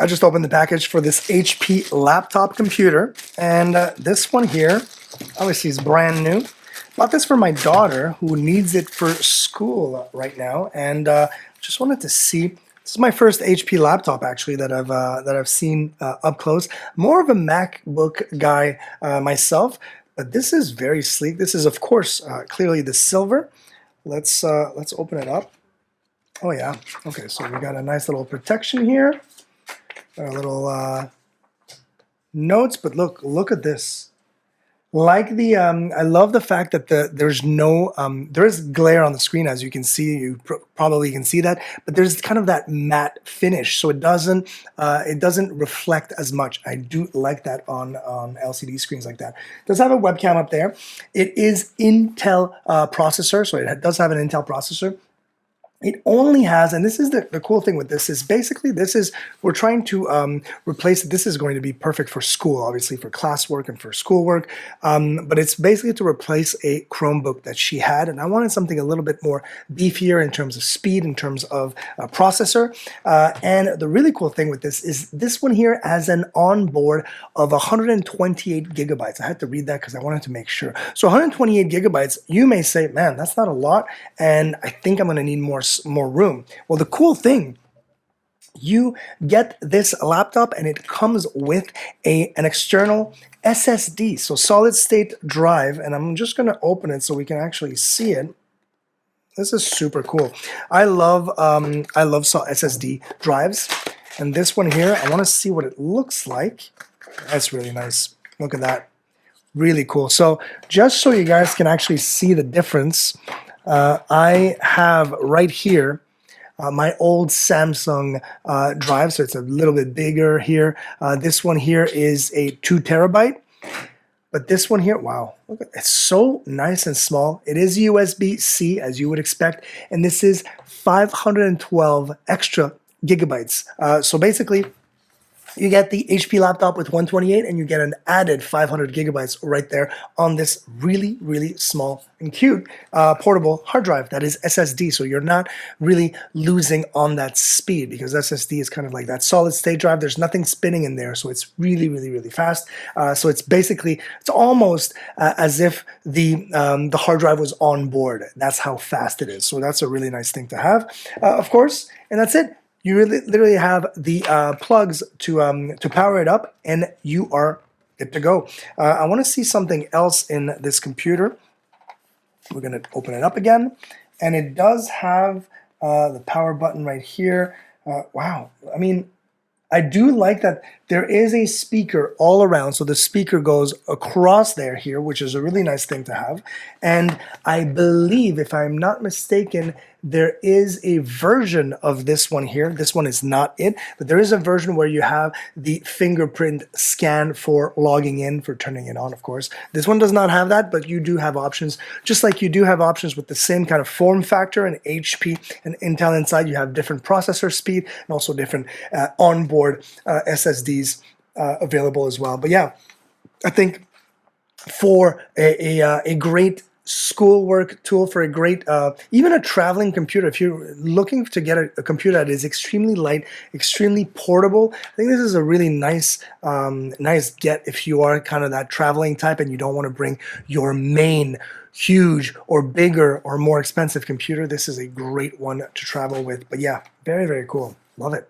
I just opened the package for this HP laptop computer, and this one here, obviously, is brand new. Bought this for my daughter, who needs it for school right now, and just wanted to see. This is my first HP laptop, actually, that I've seen up close. More of a MacBook guy myself, but this is very sleek. This is, of course, clearly the silver. Let's open it up. Oh yeah. Okay, so we got a nice little protection here. A little notes, but look at this. Like the I love the fact that there's no there is glare on the screen, as you can see. You probably can see that, but there's kind of that matte finish, so it doesn't reflect as much. I do like that on LCD screens like that. It does have a webcam up there. It is Intel processor, so it does have an Intel processor. It only has, and this is the cool thing with this, is basically we're trying to replace, this is going to be perfect for school, obviously for classwork and for schoolwork, but it's basically to replace a Chromebook that she had, and I wanted something a little bit more beefier in terms of speed, in terms of processor, and the really cool thing with this is this one here has an onboard of 128 gigabytes. I had to read that because I wanted to make sure. So 128 gigabytes, you may say, man, that's not a lot, and I think I'm going to need more room. Well, the cool thing, you get this laptop and it comes with an external SSD, so solid state drive, and I'm just going to open it so we can actually see it. This is super cool. I love SSD drives, and this one here, I want to see what it looks like. That's really nice. Look at that. Really cool. So just so you guys can actually see the difference, I have right here my old Samsung drive, so it's a little bit bigger here. This one here is a 2 terabyte, but this one here, wow, look at it's so nice and small. It is USB-C, as you would expect, and this is 512 extra gigabytes. So basically, you get the HP laptop with 128, and you get an added 500 gigabytes right there on this really, really small and cute portable hard drive that is SSD. So you're not really losing on that speed, because SSD is kind of like that solid state drive. There's nothing spinning in there, so it's really, really, really fast. So it's basically, it's almost as if the hard drive was on board. That's how fast it is. So that's a really nice thing to have, of course, and that's it. You literally have the plugs to power it up, and you are good to go. I want to see something else in this computer. We're going to open it up again, and it does have the power button right here. Wow, I mean, I do like that there is a speaker all around, so the speaker goes across there here, which is a really nice thing to have. And I believe, if I'm not mistaken, there is a version of this one here. This one is not it, but there is a version where you have the fingerprint scan for logging in, for turning it on, of course. This one does not have that, but you do have options, just like you do have options with the same kind of form factor and HP and Intel inside. You have different processor speed and also different onboard SSDs available as well. But yeah, I think for a great schoolwork tool, for a great, even a traveling computer, if you're looking to get a computer that is extremely light, extremely portable, I think this is a really nice get if you are kind of that traveling type and you don't want to bring your main huge or bigger or more expensive computer. This is a great one to travel with. But yeah, very, very cool. Love it.